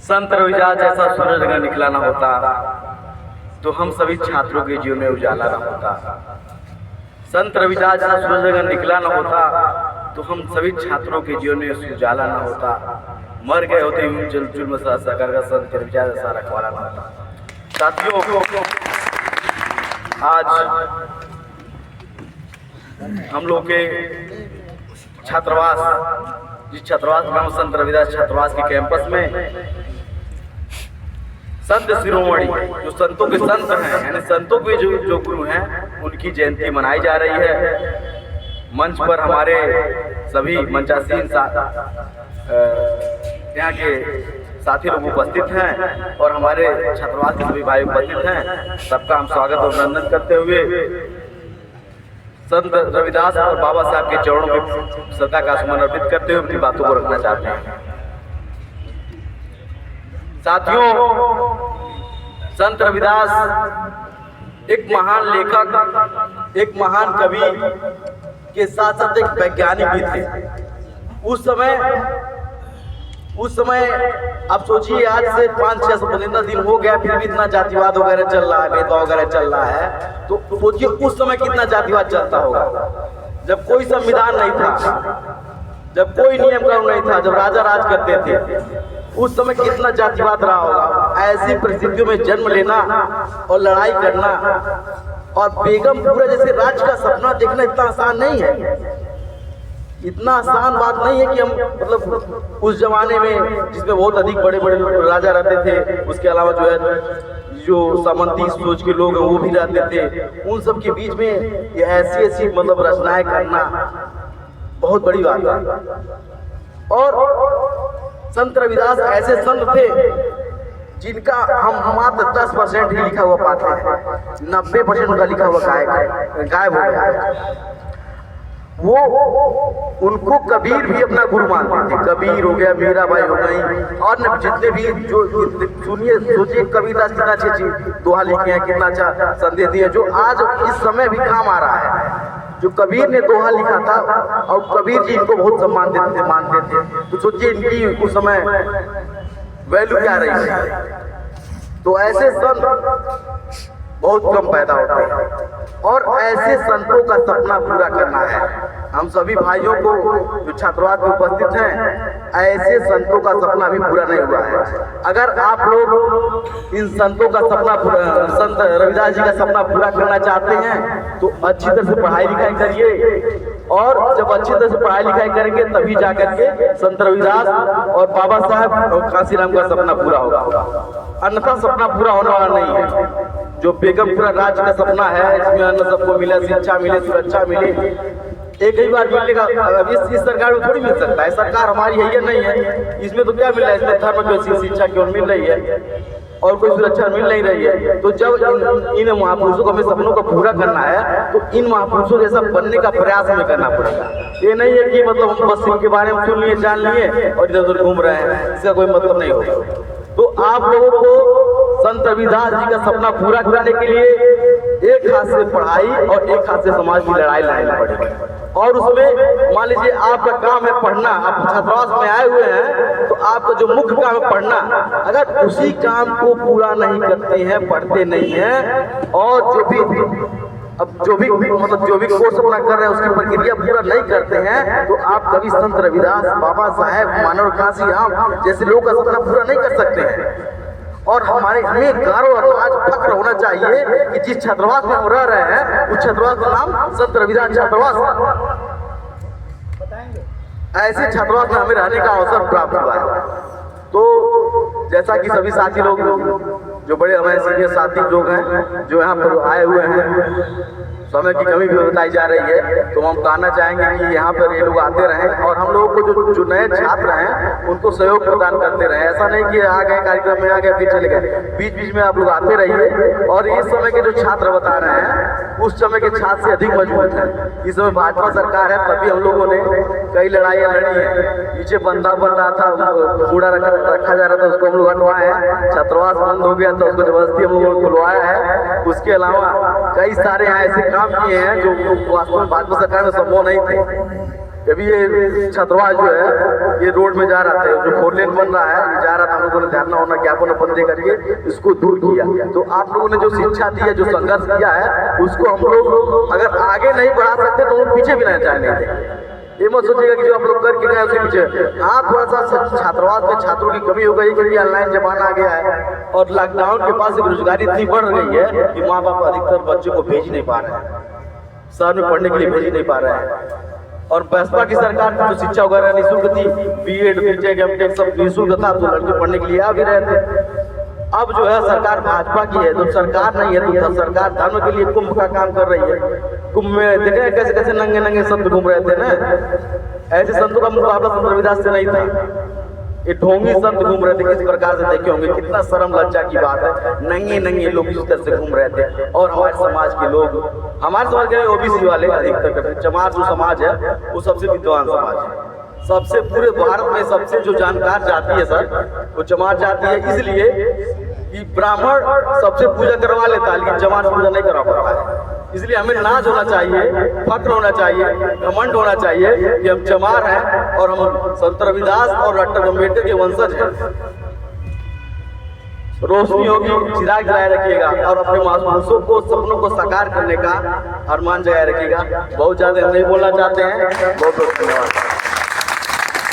संत रविदास जैसा सूरज अगर निकला ना होता तो हम सभी छात्रों के जीवन में उजाला ना होता। संत रविदास जैसा सूरज अगर निकला ना होता तो हम सभी छात्रों के जीवन में उजाला ना होता। मर गए होते जुल्म सागर का संत रविदास जैसा रखवाला ना होता। साथियों, आज हम लोग के छात्रावास, जिस छात्रावास का नाम संत रविदास छात्रावास के कैंपस में संत शिरोमणि, जो संतों के संत हैं, यानी संतों के जो गुरु हैं, उनकी जयंती मनाई जा रही है। मंच पर हमारे सभी मंचासीन यहाँ के साथी लोग उपस्थित हैं और हमारे छात्रावास के सभी भाई उपस्थित हैं। सबका हम स्वागत और अभिनंदन करते हुए संत रविदास और बाबा साहब के चरणों में श्रद्धा का सुमन अर्पित करते हुए अपनी बातों को रखना चाहते हैं। साथियों, संत रविदास एक महान लेखक, एक महान कवि के साथ साथ एक वैज्ञानिक भी थे। उस समय आप सोचिए, आज से 500-615 दिन हो गया, फिर भी इतना जातिवाद वगैरह चल रहा है, भेदभाव वगैरह चल रहा है। तो सोचिए उस समय कितना जातिवाद चलता होगा, जब कोई संविधान नहीं था, जब कोई नियम कानून नहीं था, जब राजा राज करते थे। उस समय कितना जातिवाद रहा होगा। ऐसी परिस्थितियों में जन्म लेना और लड़ाई करना और बेगमपुरा जैसे राज्य का सपना देखना इतना आसान नहीं है। इतना आसान बात नहीं है कि हम मतलब उस जमाने में जिसमें बहुत अधिक बड़े बड़े राजा रहते थे, उसके अलावा जो सामंती सोच के लोग हैं वो भी रहते थे, उन सब के बीच में ये ऐसी मतलब रचनाएं करना बहुत बड़ी बात है। और संत रविदास ऐसे संत थे जिनका हम मात्र 10% ही लिखा हुआ पाते हैं। 90% का लिखा हुआ गायब हो गया। वो उनको कबीर भी अपना गुरु मानते थे। कबीर हो गया, मीराबाई हो गई, और जितने भी जो सुनिए, सोचिए कबीरदास कितना अच्छे दोहा लिखे हैं, कितना अच्छा संदेश दिए, जो आज इस समय भी काम आ रहा है। जो कबीर ने दोहा लिखा था और कबीर जी इनको बहुत सम्मान देते थे, मानते थे। तो सोचिए इनकी उस समय वैल्यू क्या रही है। तो ऐसे संत बहुत कम पैदा होते हैं और ऐसे संतों का सपना पूरा करना है। हम सभी भाइयों को जो छात्रावास में उपस्थित हैं, ऐसे संतों का सपना अभी पूरा नहीं हुआ है। अगर आप लोग इन संतों का सपना, संत रविदास जी का सपना पूरा करना चाहते हैं तो अच्छी तरह से पढ़ाई लिखाई करिए, और जब अच्छी तरह से पढ़ाई लिखाई करेंगे तभी जाकर के संत रविदास और बाबा साहब और कांसीराम का सपना पूरा होगा। अन्यथा सपना पूरा होने वाला नहीं है। जो बेगमपुरा राज्य का सपना है, इसमें अन्न सबको मिले, शिक्षा मिले, सुरक्षा मिले, एक ही बार मिलेगा। इस सरकार में थोड़ी मिल सकता है। सरकार हमारी है, ये नहीं है। इसमें तो क्या मिल रहा है, इसमें धर्म की शिक्षा केवल मिल रही है और कोई सुरक्षा मिल नहीं रही है। तो जब इन महापुरुषों को हमें सपनों को पूरा करना है तो इन महापुरुषों जैसा बनने का प्रयास हमें करना पड़ेगा। ये नहीं है कि मतलब हम बस इनके बारे में सुन लिए, जान लिए और इधर उधर घूम रहे हैं, इसका कोई मतलब नहीं होगा। तो आप लोगों को संत रविदास जी का सपना पूरा करने के लिए एक हाथ से पढ़ाई और एक हाथ से समाज की लड़ाई लड़नी पड़ेगी। और उसमें मान लीजिए आपका काम है पढ़ना, आप छात्रावास में आए हुए हैं तो आपका जो मुख्य काम है पढ़ना, अगर उसी काम को पूरा नहीं करते हैं, पढ़ते नहीं हैं, और जो भी कोर्स अपना कर रहे हैं उसकी प्रक्रिया पूरा नहीं करते हैं, तो आप कभी संत रविदास, बाबा साहेब, मानव कांसीराम जैसे लोगों का सपना पूरा नहीं कर सकते हैं। और हमें गर्व और आज फक्र होना चाहिए कि जिस छात्रावास में हम रह रहे हैं उस छात्रावास का नाम संत रविदास छात्रावास है। ऐसे छात्रावास में हमें रहने का अवसर प्राप्त हुआ है। तो जैसा कि सभी साथी लोग, जो बड़े हमारे सीनियर साथी लोग हैं जो यहाँ पर आए हुए हैं, समय की कमी भी बताई जा रही है, तो हम कहना चाहेंगे कि यहाँ पर ये लोग आते रहें और हम लोगों को जो नए छात्र हैं उनको सहयोग प्रदान करते रहें। ऐसा नहीं कि आ गए कार्यक्रम में आ गए फिर चले गए, बीच बीच में आप लोग आते रहिए। और इस समय के जो छात्र बता रहे हैं उस समय के छात्र से अधिक मजबूत है। इस समय भाजपा सरकार है, तभी हम लोगों ने कई लड़ाइयाँ लड़ी हैं। पीछे बंधा बन रहा था, कूड़ा रखा जा रहा था, उसको हम लोग हटवाए हैं। छात्रावास बंद हो गया तो उसको जबरदस्ती हम लोगों ने खुलवाया है। उसके अलावा कई सारे यहाँ ऐसे काम किए हैं जो वास्तव में भाजपा सरकार में संभव नहीं थे। अभी ये छतरवा जो है ये रोड में जा रहा था, जो 4 लेन बन रहा है ये जा रहा था, हम लोगों ने ध्यान होना ज्ञापन बंदे करके इसको दूर किया। तो आप लोगों ने जो शिक्षा दी है, जो संघर्ष किया है, उसको हम लोग अगर आगे नहीं बढ़ा सकते तो हम पीछे भी नहीं जाने देंगे। ये मत सोचिएगा कि जो आप लोग करके गए उसके पीछे। हाँ, थोड़ा सा छात्रावास में छात्रों की कमी हो गई क्योंकि ऑनलाइन जमाना आ गया है और लॉकडाउन के बाद से बेरोजगारी इतनी बढ़ गई है कि माँ बाप अधिकतर बच्चों को भेज नहीं पा रहे हैं, शहर में पढ़ने के लिए भेज नहीं पा रहे हैं। और बसपा की सरकार की जो शिक्षा वगैरह निःशुल्क थी, बीएड बीटेक एमटेक सब निःशुल्क था, तो लड़के पढ़ने के लिए आ भी रहे थे। अब जो है सरकार भाजपा की है, तो सरकार नहीं है तो सरकार धर्म के लिए कुंभ का काम कर रही है। कुंभ में देखे कैसे कैसे नंगे नंगे संत घूम रहे थे ना, ऐसे संतों का मुकाबला संत रविदास से नहीं था। ये ढोंगी संत घूम रहे थे, किस प्रकार से देखे होंगे, कितना शर्म लज्जा की बात है। नंगे नंगे लोग इस तरह से घूम रहे थे। और हमारे समाज के लोग, हमारे समाज के ओबीसी वाले अधिकतर, चमार जो समाज है वो सबसे विद्वान समाज है, सबसे पूरे भारत में सबसे जो जानकार जाति है सर वो चमार जाति है। इसलिए कि ब्राह्मण सबसे पूजा करवा लेता है लेकिन चमार पूजा नहीं करवा पाता है। इसलिए हमें नाज होना चाहिए, फक्र होना चाहिए, घमंड होना चाहिए कि हम चमार हैं और हम संत रविदास और डॉक्टर अम्बेडकर के वंशज हैं। रोशनी होगी, चिराग जलाए रखिएगा और अपने मासूमों को, सपनों को साकार करने का अरमान जगाए रखिएगा। बहुत ज्यादा हम नहीं बोलना चाहते हैं। बहुत बहुत धन्यवाद।